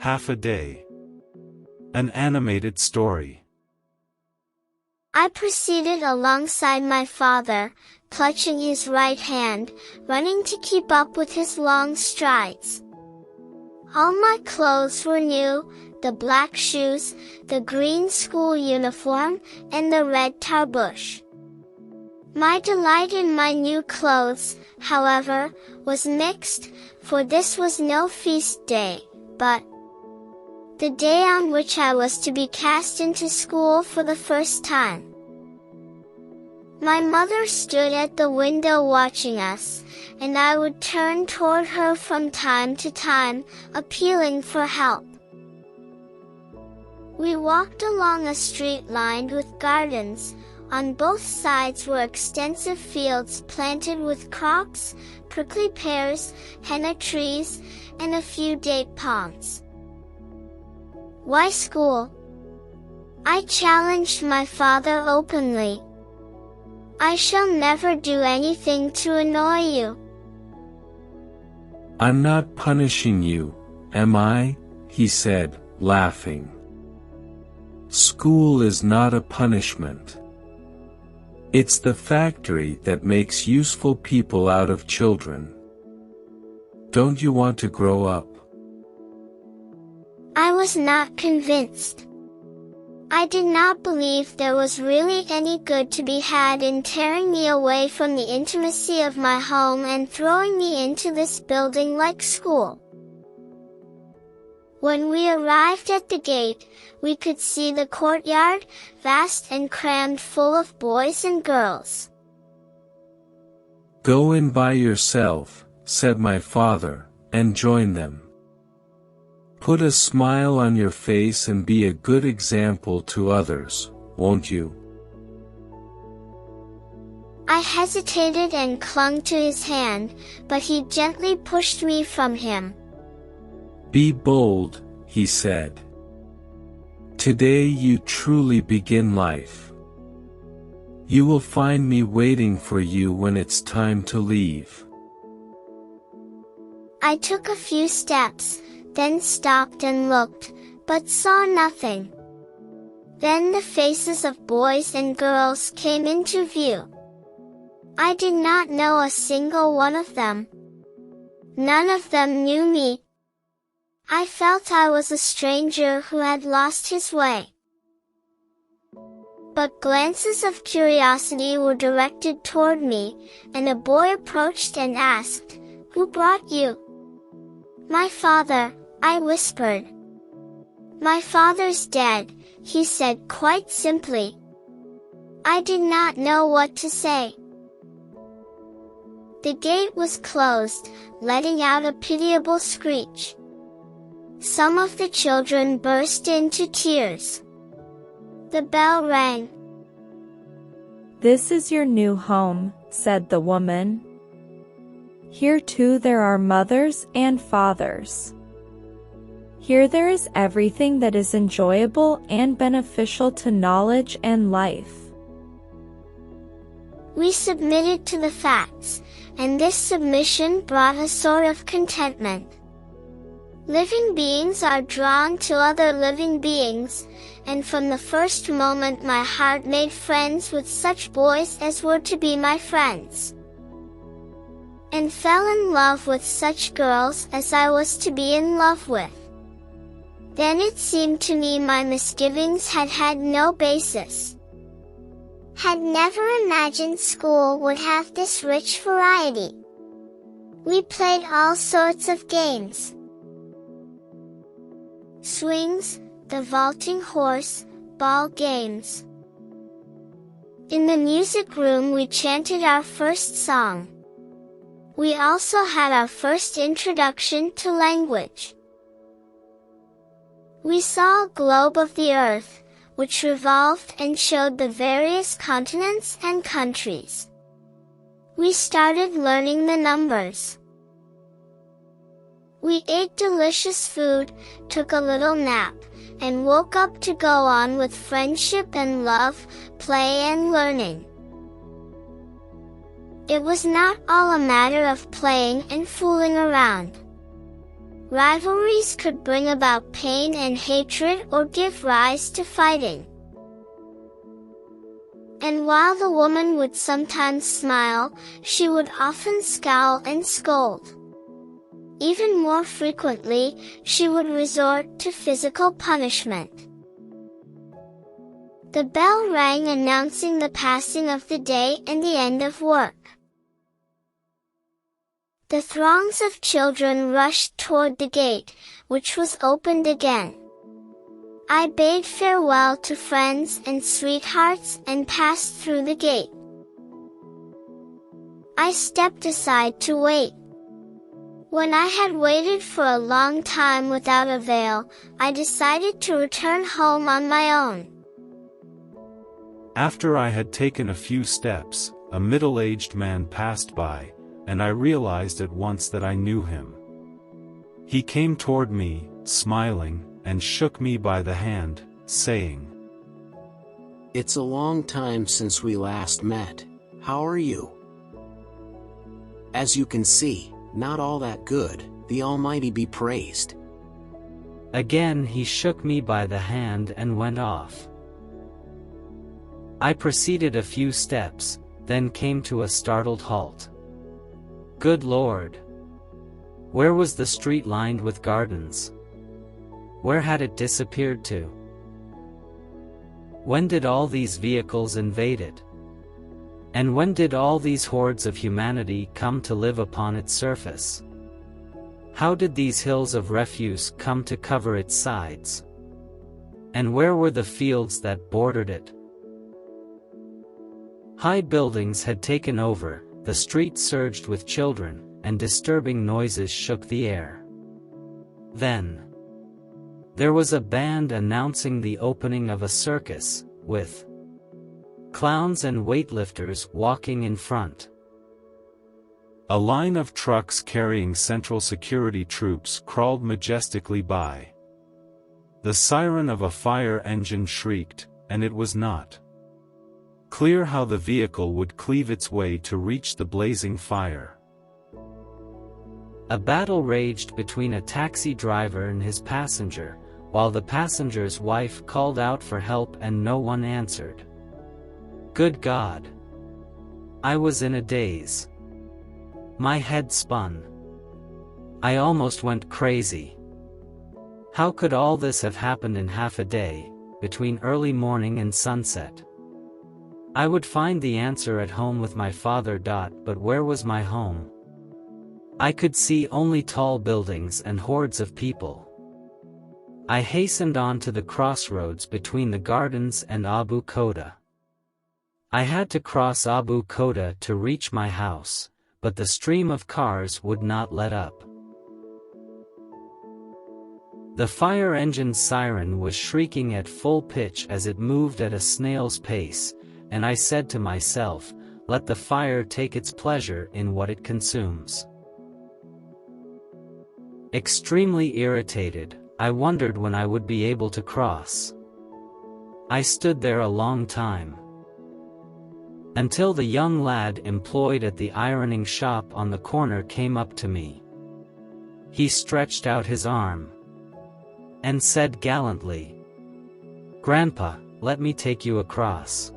half a day. An animated story. I proceeded alongside my father, clutching his right hand, running to keep up with his long strides. All my clothes were new, the black shoes, the green school uniform, and the red tarbouch. My delight in my new clothes, however, was mixed, for this was no feast day, but the day on which I was to be cast into school for the first time. My mother stood at the window watching us, and I would turn toward her from time to time, appealing for help. We walked along a street lined with gardens. On both sides were extensive fields planted with crops, prickly pears, henna trees, and a few date palms. Why school? I challenged my father openly. I shall never do anything to annoy you. I'm not punishing you, am I? He said, laughing. School is not a punishment. It's the factory that makes useful people out of children. Don't you want to grow up? I was not convinced. I did not believe there was really any good to be had in tearing me away from the intimacy of my home and throwing me into this building like school. When we arrived at the gate, we could see the courtyard, vast and crammed full of boys and girls. Go in by yourself, said my father, and join them. Put a smile on your face and be a good example to others, won't you? I hesitated and clung to his hand, but he gently pushed me from him. Be bold, he said. Today you truly begin life. You will find me waiting for you when it's time to leave. I took a few steps, then stopped and looked, but saw nothing. Then the faces of boys and girls came into view. I did not know a single one of them. None of them knew me. I felt I was a stranger who had lost his way. But glances of curiosity were directed toward me, and a boy approached and asked, "Who brought you?" "My father," I whispered. "My father's dead," he said quite simply. I did not know what to say. The gate was closed, letting out a pitiable screech. Some of the children burst into tears. The bell rang. "This is your new home," said the woman. "Here too there are mothers and fathers. Here there is everything that is enjoyable and beneficial to knowledge and life." We submitted to the facts, and this submission brought a sort of contentment. Living beings are drawn to other living beings, and from the first moment my heart made friends with such boys as were to be my friends, and fell in love with such girls as I was to be in love with. Then it seemed to me my misgivings had had no basis. Had never imagined school would have this rich variety. We played all sorts of games. Swings, the vaulting horse, ball games. In the music room we chanted our first song. We also had our first introduction to language. We saw a globe of the earth, which revolved and showed the various continents and countries. We started learning the numbers. We ate delicious food, took a little nap, and woke up to go on with friendship and love, play and learning. It was not all a matter of playing and fooling around. Rivalries could bring about pain and hatred or give rise to fighting. And while the woman would sometimes smile, she would often scowl and scold. Even more frequently, she would resort to physical punishment. The bell rang announcing the passing of the day and the end of work. The throngs of children rushed toward the gate, which was opened again. I bade farewell to friends and sweethearts and passed through the gate. I stepped aside to wait. When I had waited for a long time without avail, I decided to return home on my own. After I had taken a few steps, a middle-aged man passed by, and I realized at once that I knew him. He came toward me, smiling, and shook me by the hand, saying, "It's a long time since we last met. How are you?" As you can see, not all that good, the Almighty be praised. Again he shook me by the hand and went off. I proceeded a few steps, then came to a startled halt. Good Lord! Where was the street lined with gardens? Where had it disappeared to? When did all these vehicles invade it? And when did all these hordes of humanity come to live upon its surface? How did these hills of refuse come to cover its sides? And where were the fields that bordered it? High buildings had taken over, the streets surged with children, and disturbing noises shook the air. Then there was a band announcing the opening of a circus, with clowns and weightlifters walking in front. A line of trucks carrying Central Security troops crawled majestically by. The siren of a fire engine shrieked, and it was not clear how the vehicle would cleave its way to reach the blazing fire. A battle raged between a taxi driver and his passenger, while the passenger's wife called out for help and no one answered. Good God! I was in a daze. My head spun. I almost went crazy. How could all this have happened in half a day, between early morning and sunset? I would find the answer at home with my father. But where was my home? I could see only tall buildings and hordes of people. I hastened on to the crossroads between the gardens and Abu Koda. I had to cross Abu Koda to reach my house, but the stream of cars would not let up. The fire engine's siren was shrieking at full pitch as it moved at a snail's pace, and I said to myself, let the fire take its pleasure in what it consumes. Extremely irritated, I wondered when I would be able to cross. I stood there a long time, until the young lad employed at the ironing shop on the corner came up to me. He stretched out his arm and said gallantly, "Grandpa, let me take you across."